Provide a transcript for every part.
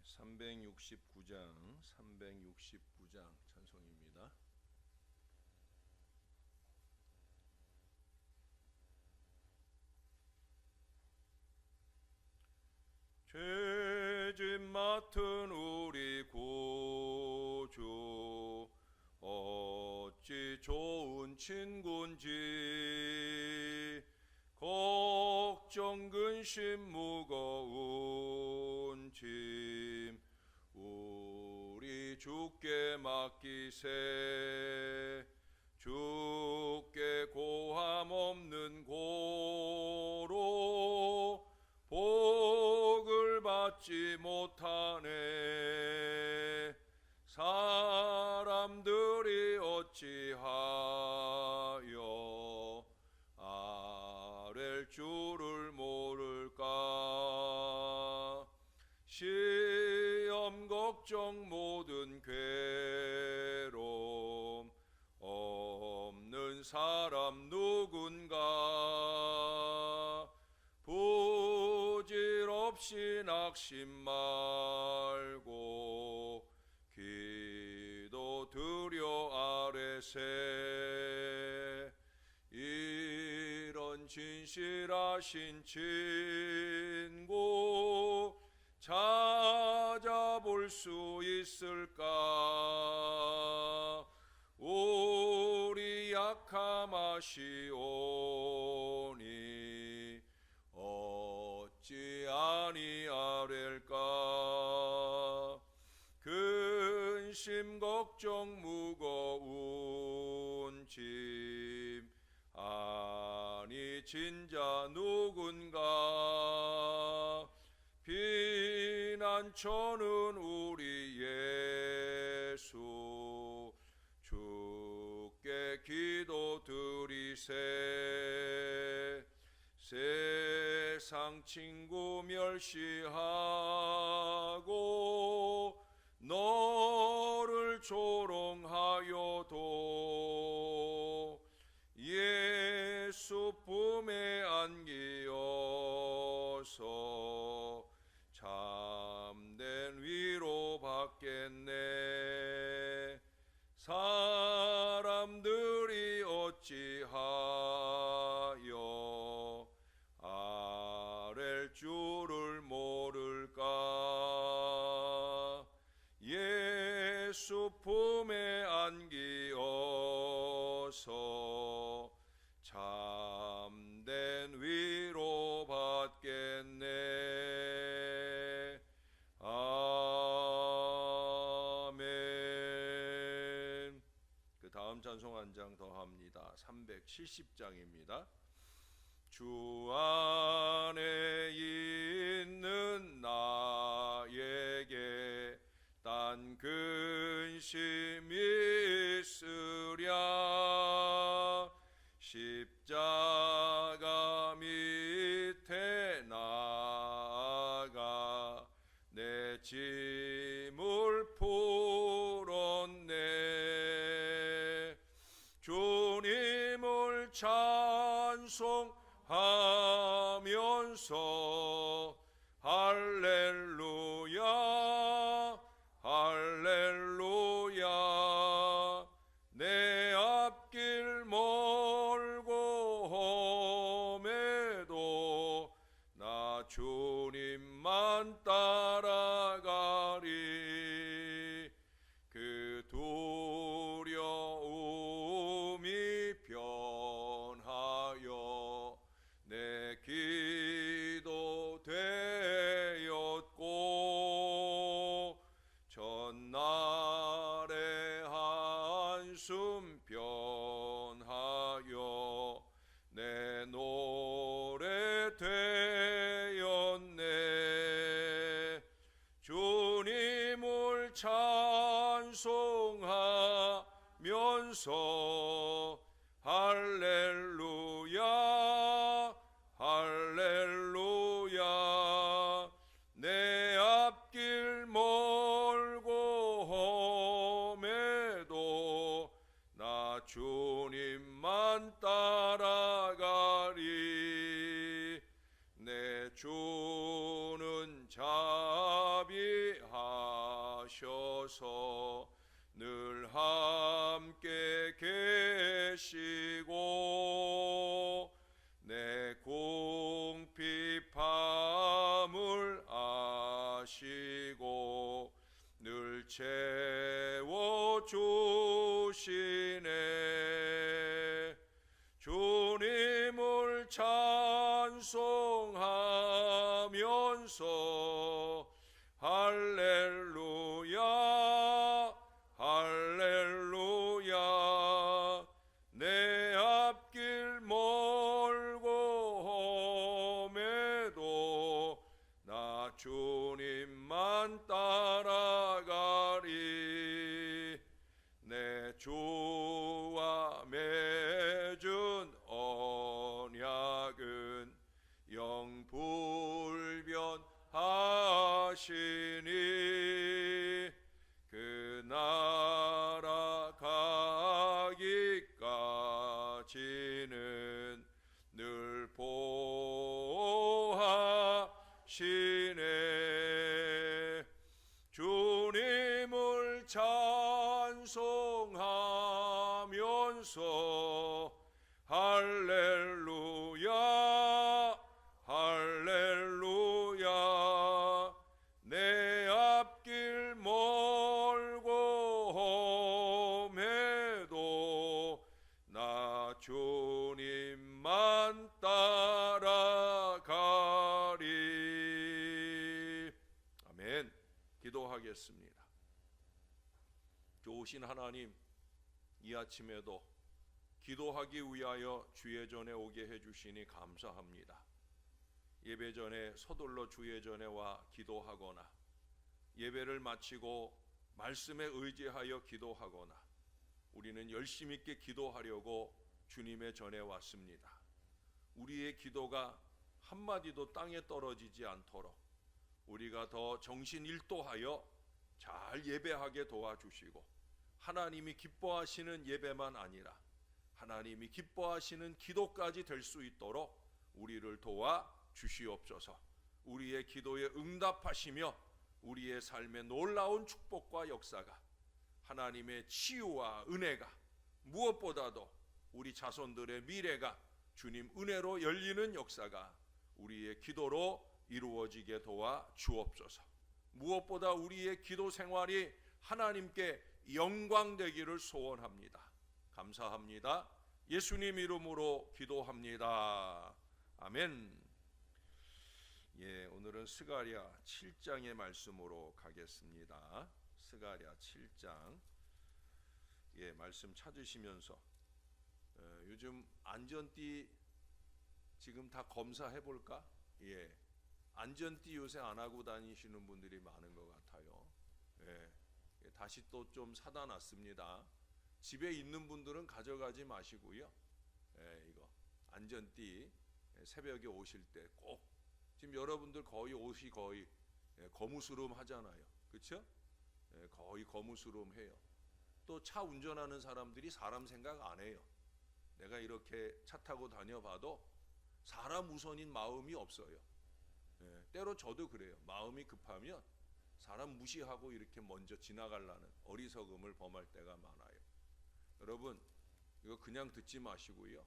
369장 찬송입니다. 죄짐 맡은 우리 구주 어찌 좋은 친구인지 걱정 근심 무거운 짐 우리 주께 맡기세. 주께 고함 없는 고로 복을 받지 못하네. 사람들이 어찌하여 아랠 줄을 모를까. 시험 걱정 모든 괴로움 없는 사람 누군가. 부질없이 낙심 말고 기도 드려 아뢰세. 이런 진실하신 친구 찾아볼 수 있을까. 우리 약함하시오니 어찌 아니하렐까. 근심 걱정 무거운 짐 아니 진자 누군가. 피난처는 우리 예수 주께 기도 드리세. 세상 친구 멸시하고 너를 조롱하여도 예수 품에 안기어서 참된 위로 받겠네. 사람들이 어찌하여 아랠 줄을 모를까. 예수 품에 안기어서 참된 위로 받겠네. 아멘. 그 다음 찬송 한 장 더 합니다. 370장입니다. 주 안에 있는 나에게 딴 근심 있으랴. 십자가 밑에 나아가 내 짐을 풀었네. 주님을 찬송하면서 할렐루야 할렐루야. 내 앞길 멀고 험해도 나 주님만 따라가리. 그 두려움이 변하여 내 기도 되었고 전날의 한숨 변하여 내 노래 되었네. 주님을 찬송하면서 할렐루야 할렐루야. 내 앞길 멀고 험해도 나 주님만 따라가리. 내 주는 자비하 주셔서 늘 함께 계시고 내 궁핍함을 아시고 늘 채워주시네. 주님을 찬송하면서 할렐루야 할렐루야 내 앞길 멀고 험해도 나 주님만 따라가리. 내 주와 맺은 언약은 영불변하시니 그 나라 가기까지는 늘 보호하시네. 주님을 찬송하면서 할렐루야 할렐루야 내 앞길 멀고 험해도 나 주님만 따라가리. 아멘. 기도하겠습니다. 좋으신 하나님, 이 아침에도 기도하기 위하여 주의 전에 오게 해주시니 감사합니다. 예배 전에 서둘러 주의 전에 와 기도하거나 예배를 마치고 말씀에 의지하여 기도하거나 우리는 열심 있게 기도하려고 주님의 전에 왔습니다. 우리의 기도가 한마디도 땅에 떨어지지 않도록 우리가 더 정신일도하여 잘 예배하게 도와주시고 하나님이 기뻐하시는 예배만 아니라 하나님이 기뻐하시는 기도까지 될 수 있도록 우리를 도와 주시옵소서. 우리의 기도에 응답하시며 우리의 삶에 놀라운 축복과 역사가 하나님의 치유와 은혜가 무엇보다도 우리 자손들의 미래가 주님 은혜로 열리는 역사가 우리의 기도로 이루어지게 도와 주옵소서. 무엇보다 우리의 기도 생활이 하나님께 영광되기를 소원합니다. 감사합니다. 예수님 이름으로 기도합니다. 아멘. 오늘은 스가랴 7장의 말씀으로 가겠습니다. 스가랴 7장 말씀 찾으시면서 요즘 안전띠 지금 다 검사해 볼까? 안전띠 요새 안 하고 다니시는 분들이 많은 것 같아요. 다시 또 좀 사다 놨습니다. 집에 있는 분들은 가져가지 마시고요. 이거 안전띠 새벽에 오실 때 꼭, 지금 여러분들 거의 옷이 거의 거무스름 하잖아요. 그렇죠? 거의 거무스름 해요. 또 차 운전하는 사람들이 사람 생각 안 해요. 내가 이렇게 차 타고 다녀봐도 사람 우선인 마음이 없어요. 때로 저도 그래요. 마음이 급하면 사람 무시하고 이렇게 먼저 지나가려는 어리석음을 범할 때가 많아요. 여러분, 이거 그냥 듣지 마시고요.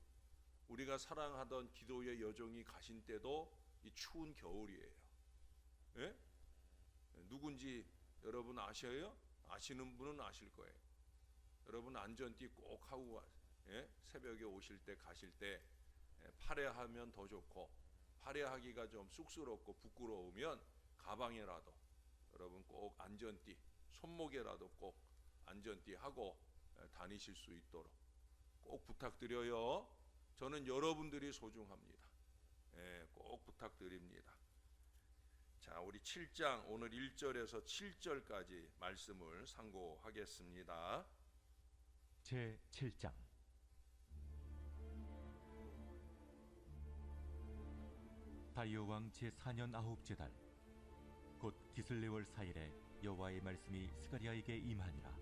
우리가 사랑하던 기도의 여정이 가신 때도 이 추운 겨울이에요. 누군지 여러분 아셔요? 아시는 분은 아실 거예요. 여러분 안전띠 꼭 하고 새벽에 오실 때 가실 때 팔에하면 더 좋고, 팔에하기가 좀 쑥스럽고 부끄러우면 가방에라도 여러분 꼭 안전띠, 손목에라도 꼭 안전띠 하고 다니실 수 있도록 꼭 부탁드려요. 저는 여러분들이 소중합니다. 꼭 부탁드립니다. 자, 우리 7장 오늘 1절에서 7절까지 말씀을 상고하겠습니다. 제 7장. 다리오 왕 제4년 9째 달, 곧 기슬레월 4일에 여호와의 말씀이 스가랴에게 임하니라.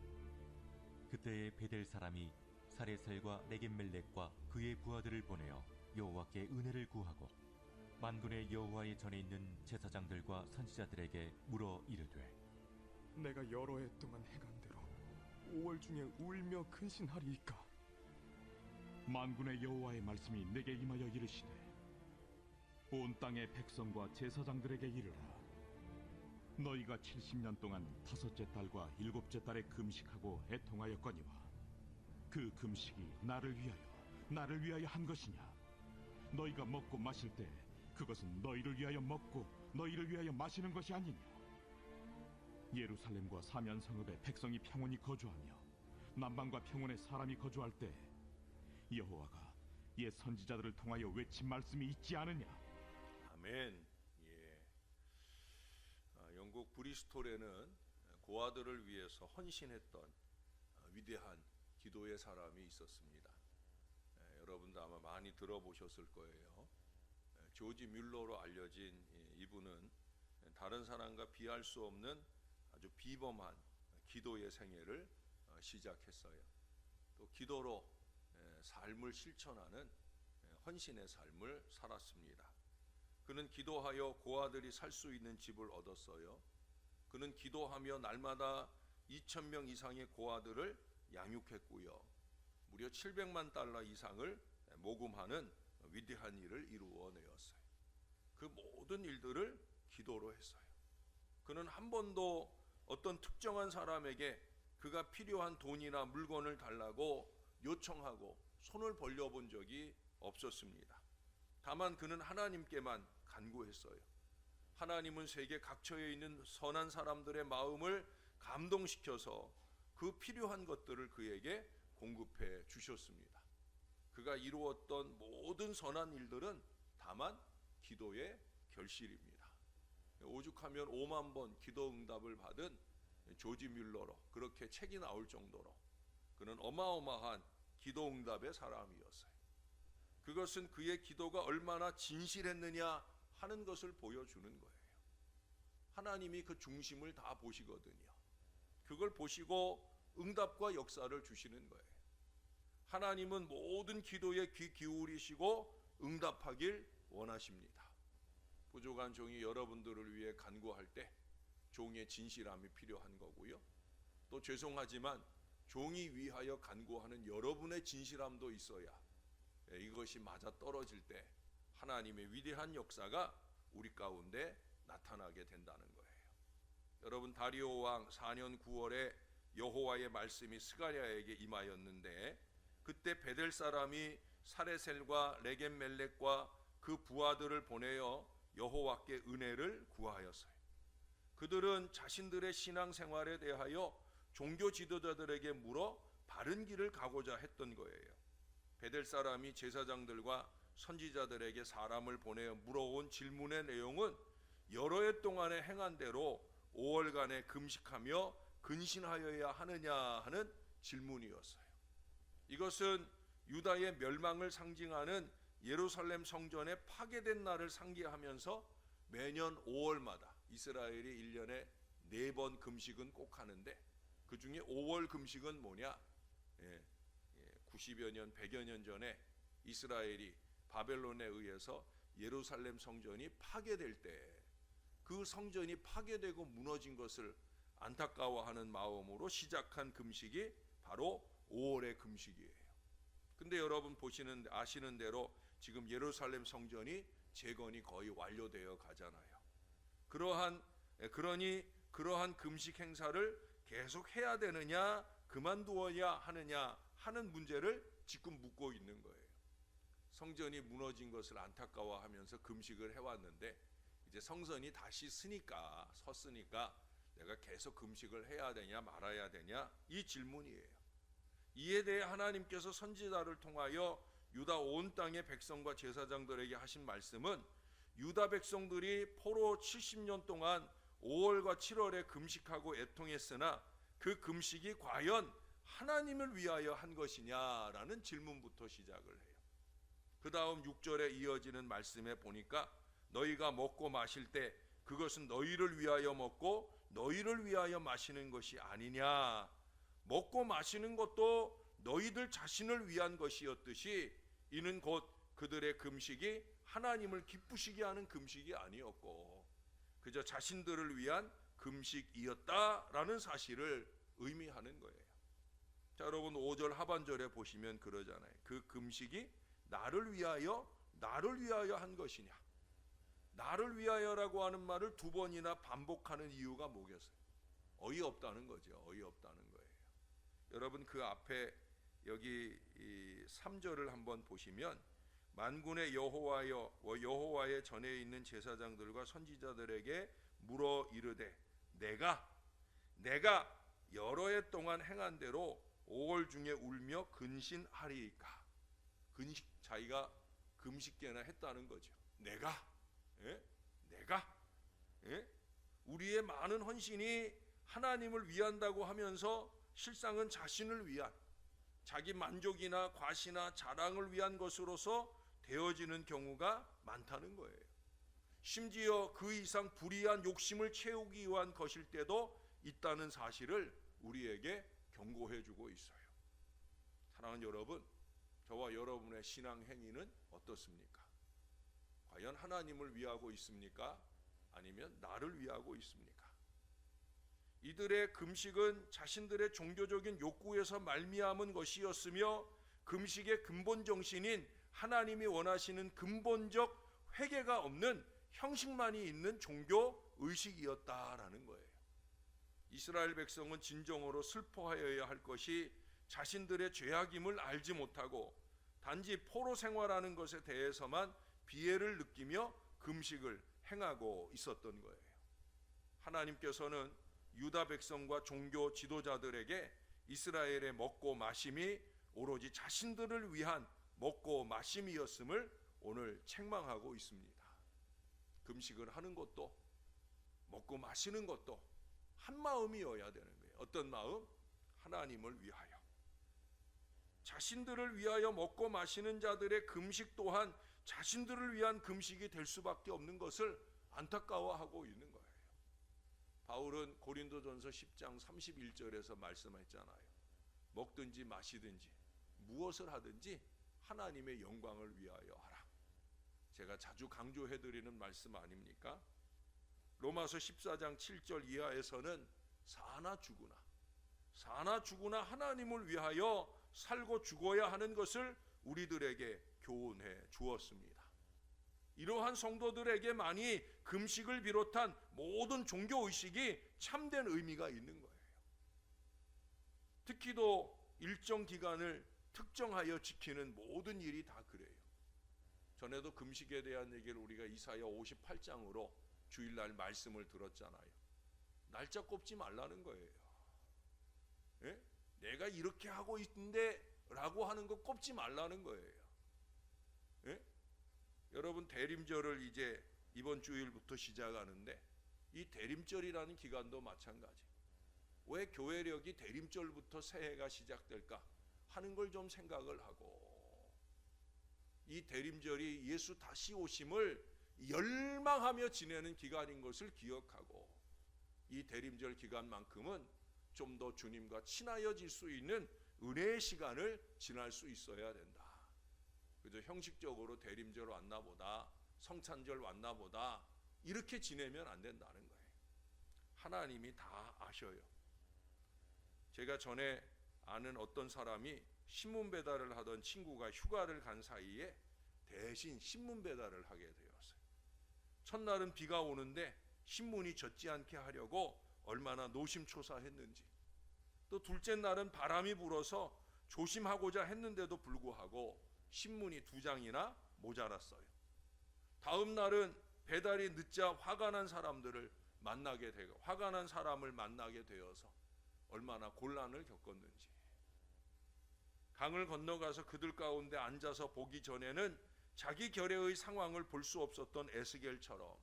그때에 베델 사람이 사레셀과 레겜멜렉과 그의 부하들을 보내어 여호와께 은혜를 구하고 만군의 여호와의 전에 있는 제사장들과 선지자들에게 물어 이르되, 내가 여러 해 동안 행한 대로 5월 중에 울며 근신하리이까? 만군의 여호와의 말씀이 내게 임하여 이르시되 온 땅의 백성과 제사장들에게 이르라. 너희가 70년 동안 5째 달과 7째 달에 금식하고 애통하였거니와 그 금식이 나를 위하여 한 것이냐? 너희가 먹고 마실 때 그것은 너희를 위하여 먹고 너희를 위하여 마시는 것이 아니냐? 예루살렘과 사면 성읍에 백성이 평온히 거주하며 남방과 평온에 사람이 거주할 때 여호와가 옛 선지자들을 통하여 외친 말씀이 있지 않으냐? 아멘. 예. 영국 브리스톨에는 고아들을 위해서 헌신했던 위대한 기도의 사람이 있었습니다. 여러분도 아마 많이 들어보셨을 거예요. 조지 뮬러로 알려진 이분은 다른 사람과 비할 수 없는 아주 비범한 기도의 생애를 시작했어요. 또 기도로 삶을 실천하는 헌신의 삶을 살았습니다. 그는 기도하여 고아들이 살 수 있는 집을 얻었어요. 그는 기도하며 날마다 2,000명 이상의 고아들을 양육했고요. 무려 700만 달러 이상을 모금하는 위대한 일을 이루어내었어요. 그 모든 일들을 기도로 했어요. 그는 한 번도 어떤 특정한 사람에게 그가 필요한 돈이나 물건을 달라고 요청하고 손을 벌려본 적이 없었습니다. 다만 그는 하나님께만 간구했어요. 하나님은 세계 각처에 있는 선한 사람들의 마음을 감동시켜서 그 필요한 것들을 그에게 공급해 주셨습니다. 그가 이루었던 모든 선한 일들은 다만 기도의 결실입니다. 오죽하면 5만 번 기도 응답을 받은 조지 뮬러로 그렇게 책이 나올 정도로 그는 어마어마한 기도 응답의 사람이었어요. 그것은 그의 기도가 얼마나 진실했느냐 하는 것을 보여주는 거예요. 하나님이 그 중심을 다 보시거든요. 그걸 보시고 응답과 역사를 주시는 거예요. 하나님은 모든 기도에 귀 기울이시고 응답하길 원하십니다. 부족한 종이 여러분들을 위해 간구할 때 종의 진실함이 필요한 거고요. 또 죄송하지만 종이 위하여 간구하는 여러분의 진실함도 있어야 이것이 맞아 떨어질 때 하나님의 위대한 역사가 우리 가운데 나타나게 된다는 거예요. 여러분, 다리오 왕 4년 9월에 여호와의 말씀이 스가랴에게 임하였는데 그때 베델 사람이 사레셀과 레겜멜렉과 그 부하들을 보내어 여호와께 은혜를 구하였어요. 그들은 자신들의 신앙생활에 대하여 종교 지도자들에게 물어 바른 길을 가고자 했던 거예요. 베델 사람이 제사장들과 선지자들에게 사람을 보내어 물어온 질문의 내용은 여러 해 동안에 행한 대로 5월간의 금식하며 근신하여야 하느냐 하는 질문이었어요. 이것은 유다의 멸망을 상징하는 예루살렘 성전의 파괴된 날을 상기하면서 매년 5월마다 이스라엘이 1년에 4번 금식은 꼭 하는데 그 중에 5월 금식은 뭐냐? 90여 년, 100여 년 전에 이스라엘이 바벨론에 의해서 예루살렘 성전이 파괴될 때 그 성전이 파괴되고 무너진 것을 안타까워하는 마음으로 시작한 금식이 바로 5월의 금식이에요. 근데 여러분 아시는 대로 지금 예루살렘 성전이 재건이 거의 완료되어 가잖아요. 그러니 그러한 금식 행사를 계속 해야 되느냐 그만두어야 하느냐 하는 문제를 지금 묻고 있는 거예요. 성전이 무너진 것을 안타까워하면서 금식을 해왔는데 이제 성전이 다시 섰으니까 내가 계속 금식을 해야 되냐 말아야 되냐 이 질문이에요. 이에 대해 하나님께서 선지자를 통하여 유다 온 땅의 백성과 제사장들에게 하신 말씀은 유다 백성들이 포로 70년 동안 5월과 7월에 금식하고 애통했으나 그 금식이 과연 하나님을 위하여 한 것이냐라는 질문부터 시작을 해요. 그 다음 6절에 이어지는 말씀에 보니까 너희가 먹고 마실 때 그것은 너희를 위하여 먹고 너희를 위하여 마시는 것이 아니냐. 먹고 마시는 것도 너희들 자신을 위한 것이었듯이 이는 곧 그들의 금식이 하나님을 기쁘시게 하는 금식이 아니었고 그저 자신들을 위한 금식이었다라는 사실을 의미하는 거예요. 자, 여러분 5절 하반절에 보시면 그러잖아요. 그 금식이 나를 위하여 한 것이냐. 나를 위하여라고 하는 말을 두 번이나 반복하는 이유가 뭐겠어요? 어이없다는 거죠. 어이없다는 거예요. 여러분 그 앞에 여기 3절을 한번 보시면 만군의 여호와의 전에 있는 제사장들과 선지자들에게 물어 이르되 내가 여러 해 동안 행한 대로 5월 중에 울며 근신하리이까. 자기가 금식계나 했다는 거죠. 내가 우리의 많은 헌신이 하나님을 위한다고 하면서 실상은 자신을 위한 자기 만족이나 과시나 자랑을 위한 것으로서 되어지는 경우가 많다는 거예요. 심지어 그 이상 불의한 욕심을 채우기 위한 것일 때도 있다는 사실을 우리에게 경고해 주고 있어요. 사랑하는 여러분, 저와 여러분의 신앙 행위는 어떻습니까? 과연 하나님을 위하고 있습니까? 아니면 나를 위하고 있습니까? 이들의 금식은 자신들의 종교적인 욕구에서 말미암은 것이었으며 금식의 근본 정신인 하나님이 원하시는 근본적 회개가 없는 형식만이 있는 종교 의식이었다라는 거예요. 이스라엘 백성은 진정으로 슬퍼하여야 할 것이 자신들의 죄악임을 알지 못하고 단지 포로 생활하는 것에 대해서만 비애를 느끼며 금식을 행하고 있었던 거예요. 하나님께서는 유다 백성과 종교 지도자들에게 이스라엘의 먹고 마심이 오로지 자신들을 위한 먹고 마심이었음을 오늘 책망하고 있습니다. 금식을 하는 것도 먹고 마시는 것도 한 마음이어야 되는 거예요. 어떤 마음? 하나님을 위하여. 자신들을 위하여 먹고 마시는 자들의 금식 또한 자신들을 위한 금식이 될 수밖에 없는 것을 안타까워하고 있는 거예요. 바울은 고린도전서 10장 31절에서 말씀했잖아요. 먹든지 마시든지 무엇을 하든지 하나님의 영광을 위하여 하라. 제가 자주 강조해드리는 말씀 아닙니까? 로마서 14장 7절 이하에서는 사나 죽으나 하나님을 위하여 살고 죽어야 하는 것을 우리들에게 교훈해 주었습니다. 이러한 성도들에게만이 금식을 비롯한 모든 종교의식이 참된 의미가 있는 거예요. 특히도 일정 기간을 특정하여 지키는 모든 일이 다 그래요. 전에도 금식에 대한 얘기를 우리가 이사야 58장으로 주일날 말씀을 들었잖아요. 날짜 꼽지 말라는 거예요. 예? 내가 이렇게 하고 있는데 라고 하는 거 꼽지 말라는 거예요. 예? 여러분 대림절을 이제 이번 주일부터 시작하는데 이 대림절이라는 기간도 마찬가지. 왜 교회력이 대림절부터 새해가 시작될까 하는 걸 좀 생각을 하고, 이 대림절이 예수 다시 오심을 열망하며 지내는 기간인 것을 기억하고, 이 대림절 기간만큼은 좀 더 주님과 친하여질 수 있는 은혜의 시간을 지날 수 있어야 된다. 그저 형식적으로 대림절 왔나보다, 성찬절 왔나보다 이렇게 지내면 안 된다는 거예요. 하나님이 다 아셔요. 제가 전에 아는 어떤 사람이 신문 배달을 하던 친구가 휴가를 간 사이에 대신 신문 배달을 하게 되었어요. 첫날은 비가 오는데 신문이 젖지 않게 하려고 얼마나 노심초사했는지, 또 둘째 날은 바람이 불어서 조심하고자 했는데도 불구하고 신문이 2장이나 모자랐어요. 다음 날은 배달이 늦자 화가 난 사람을 만나게 되어서 얼마나 곤란을 겪었는지. 강을 건너가서 그들 가운데 앉아서 보기 전에는 자기 결의의 상황을 볼 수 없었던 에스겔처럼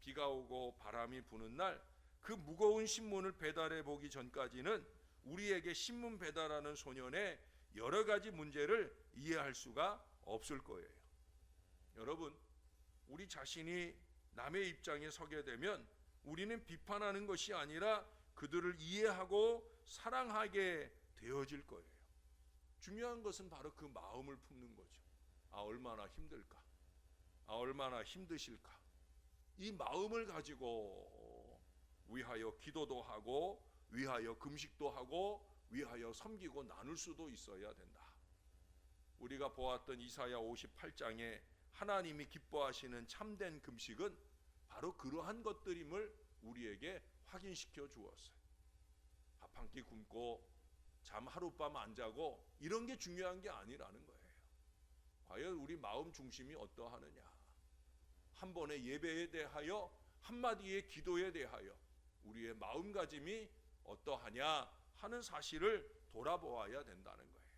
비가 오고 바람이 부는 날 그 무거운 신문을 배달해 보기 전까지는 우리에게 신문 배달하는 소년의 여러 가지 문제를 이해할 수가 없을 거예요. 여러분, 우리 자신이 남의 입장에 서게 되면 우리는 비판하는 것이 아니라 그들을 이해하고 사랑하게 되어질 거예요. 중요한 것은 바로 그 마음을 품는 거죠. 아, 얼마나 힘들까? 아, 얼마나 힘드실까? 이 마음을 가지고 위하여 기도도 하고 위하여 금식도 하고 위하여 섬기고 나눌 수도 있어야 된다. 우리가 보았던 이사야 58장에 하나님이 기뻐하시는 참된 금식은 바로 그러한 것들임을 우리에게 확인시켜 주었어요. 밥 한 끼 굶고 잠 하룻밤 안 자고 이런 게 중요한 게 아니라는 거예요. 과연 우리 마음 중심이 어떠하느냐, 한 번의 예배에 대하여 한마디의 기도에 대하여 우리의 마음가짐이 어떠하냐 하는 사실을 돌아보아야 된다는 거예요.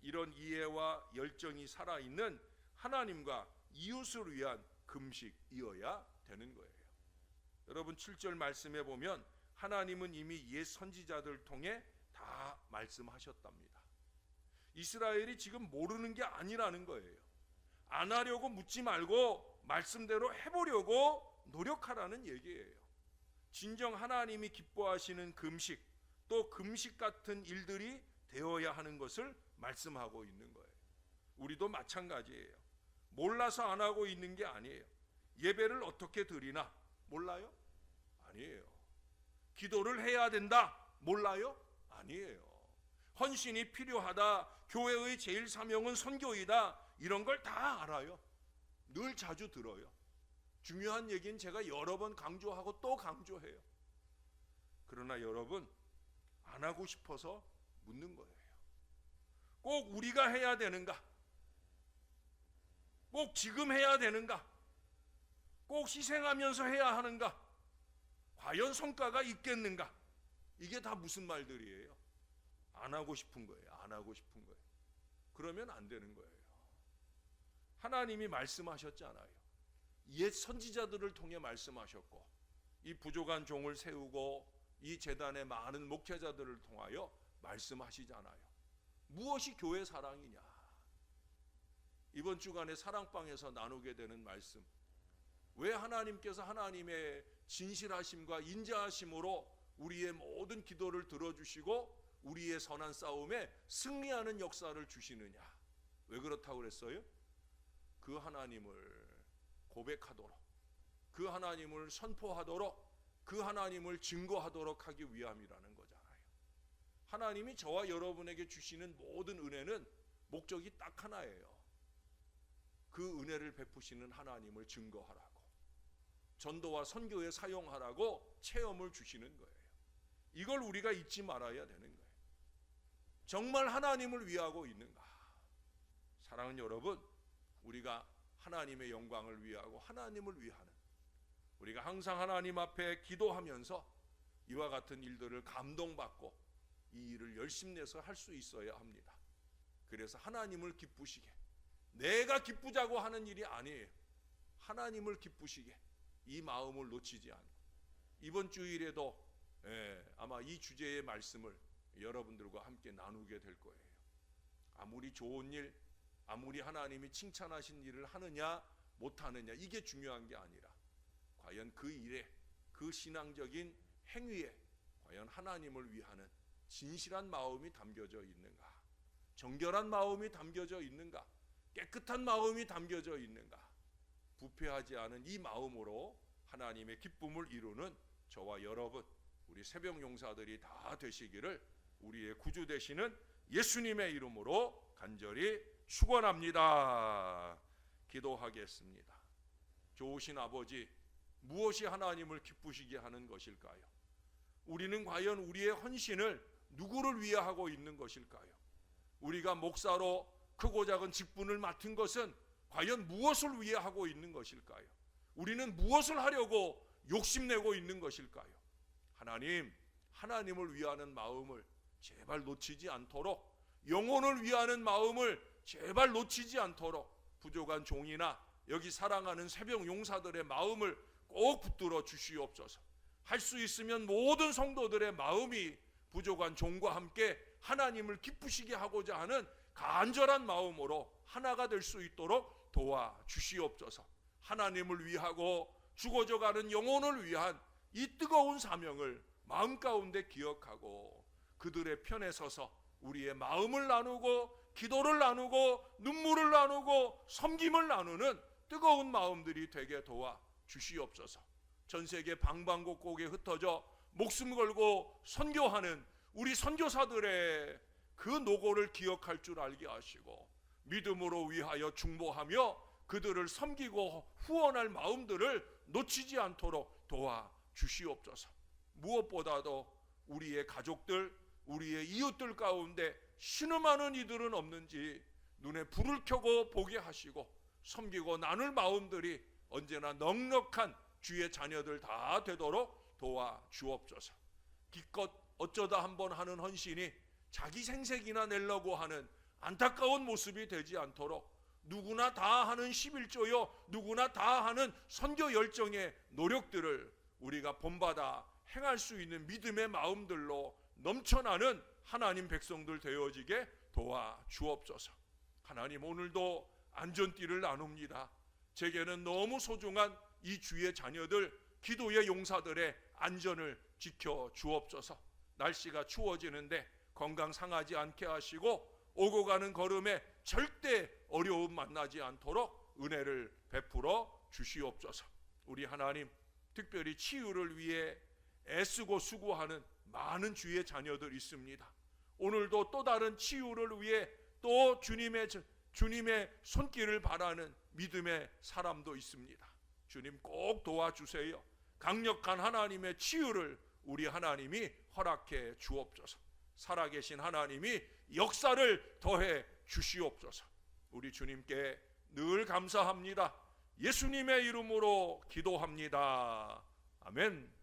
이런 이해와 열정이 살아있는 하나님과 이웃을 위한 금식이어야 되는 거예요. 여러분 7절 말씀에 보면 하나님은 이미 옛 선지자들 통해 다 말씀하셨답니다. 이스라엘이 지금 모르는 게 아니라는 거예요. 안 하려고 묻지 말고 말씀대로 해보려고 노력하라는 얘기예요. 진정 하나님이 기뻐하시는 금식, 또 금식 같은 일들이 되어야 하는 것을 말씀하고 있는 거예요. 우리도 마찬가지예요. 몰라서 안 하고 있는 게 아니에요. 예배를 어떻게 드리나 몰라요? 아니에요. 기도를 해야 된다 몰라요? 아니에요. 헌신이 필요하다, 교회의 제일 사명은 선교이다, 이런 걸 다 알아요. 늘 자주 들어요. 중요한 얘기는 제가 여러 번 강조하고 또 강조해요. 그러나 여러분, 안 하고 싶어서 묻는 거예요. 꼭 우리가 해야 되는가? 꼭 지금 해야 되는가? 꼭 희생하면서 해야 하는가? 과연 성과가 있겠는가? 이게 다 무슨 말들이에요? 안 하고 싶은 거예요. 안 하고 싶은 거예요. 그러면 안 되는 거예요. 하나님이 말씀하셨잖아요. 옛 선지자들을 통해 말씀하셨고, 이 부족한 종을 세우고 이 재단의 많은 목회자들을 통하여 말씀하시잖아요. 무엇이 교회 사랑이냐? 이번 주간에 사랑방에서 나누게 되는 말씀, 왜 하나님께서 하나님의 진실하심과 인자하심으로 우리의 모든 기도를 들어주시고 우리의 선한 싸움에 승리하는 역사를 주시느냐? 왜 그렇다고 그랬어요? 그 하나님을 고백하도록, 그 하나님을 선포하도록, 그 하나님을 증거하도록 하기 위함이라는 거잖아요. 하나님이 저와 여러분에게 주시는 모든 은혜는 목적이 딱 하나예요. 그 은혜를 베푸시는 하나님을 증거하라고, 전도와 선교에 사용하라고 체험을 주시는 거예요. 이걸 우리가 잊지 말아야 되는 거예요. 정말 하나님을 위하고 있는가? 사랑하는 여러분, 우리가 하나님의 영광을 위하고 하나님을 위하는, 우리가 항상 하나님 앞에 기도하면서 이와 같은 일들을 감동받고 이 일을 열심내서 할 수 있어야 합니다. 그래서 하나님을 기쁘시게, 내가 기쁘자고 하는 일이 아니에요. 하나님을 기쁘시게 이 마음을 놓치지 않고, 이번 주일에도 아마 이 주제의 말씀을 여러분들과 함께 나누게 될 거예요. 아무리 좋은 일, 아무리 하나님이 칭찬하신 일을 하느냐 못하느냐, 이게 중요한 게 아니라 과연 그 일에, 그 신앙적인 행위에 과연 하나님을 위하는 진실한 마음이 담겨져 있는가, 정결한 마음이 담겨져 있는가, 깨끗한 마음이 담겨져 있는가. 부패하지 않은 이 마음으로 하나님의 기쁨을 이루는 저와 여러분, 우리 새벽 용사들이 다 되시기를 우리의 구주 되시는 예수님의 이름으로 간절히 축원합니다. 기도하겠습니다. 좋으신 아버지, 무엇이 하나님을 기쁘시게 하는 것일까요? 우리는 과연 우리의 헌신을 누구를 위해 하고 있는 것일까요? 우리가 목사로 크고 작은 직분을 맡은 것은 과연 무엇을 위해 하고 있는 것일까요? 우리는 무엇을 하려고 욕심내고 있는 것일까요? 하나님, 하나님을 위하는 마음을 제발 놓치지 않도록, 영혼을 위하는 마음을 제발 놓치지 않도록 부족한 종이나 여기 사랑하는 새벽 용사들의 마음을 꼭 붙들어 주시옵소서. 할 수 있으면 모든 성도들의 마음이 부족한 종과 함께 하나님을 기쁘시게 하고자 하는 간절한 마음으로 하나가 될 수 있도록 도와 주시옵소서. 하나님을 위하고 죽어져가는 영혼을 위한 이 뜨거운 사명을 마음 가운데 기억하고 그들의 편에 서서 우리의 마음을 나누고 기도를 나누고 눈물을 나누고 섬김을 나누는 뜨거운 마음들이 되게 도와 주시옵소서. 전 세계 방방곡곡에 흩어져 목숨 걸고 선교하는 우리 선교사들의 그 노고를 기억할 줄 알게 하시고 믿음으로 위하여 중보하며 그들을 섬기고 후원할 마음들을 놓치지 않도록 도와주시옵소서. 무엇보다도 우리의 가족들, 우리의 이웃들 가운데 신음하는 이들은 없는지 눈에 불을 켜고 보게 하시고 섬기고 나눌 마음들이 언제나 넉넉한 주의 자녀들 다 되도록 도와주옵소서. 기껏 어쩌다 한번 하는 헌신이 자기 생색이나 내려고 하는 안타까운 모습이 되지 않도록 누구나 다 하는 11조요 누구나 다 하는 선교 열정의 노력들을 우리가 본받아 행할 수 있는 믿음의 마음들로 넘쳐나는 하나님 백성들 되어지게 도와주옵소서. 하나님, 오늘도 안전띠를 나눕니다. 제게는 너무 소중한 이 주의 자녀들, 기도의 용사들의 안전을 지켜주옵소서. 날씨가 추워지는데 건강 상하지 않게 하시고 오고 가는 걸음에 절대 어려움 만나지 않도록 은혜를 베풀어 주시옵소서. 우리 하나님, 특별히 치유를 위해 애쓰고 수고하는 많은 주의 자녀들 있습니다. 오늘도 또 다른 치유를 위해 또 주님의 손길을 바라는 믿음의 사람도 있습니다. 주님 꼭 도와주세요. 강력한 하나님의 치유를 우리 하나님이 허락해 주옵소서. 살아계신 하나님이 역사를 더해 주시옵소서. 우리 주님께 늘 감사합니다. 예수님의 이름으로 기도합니다. 아멘.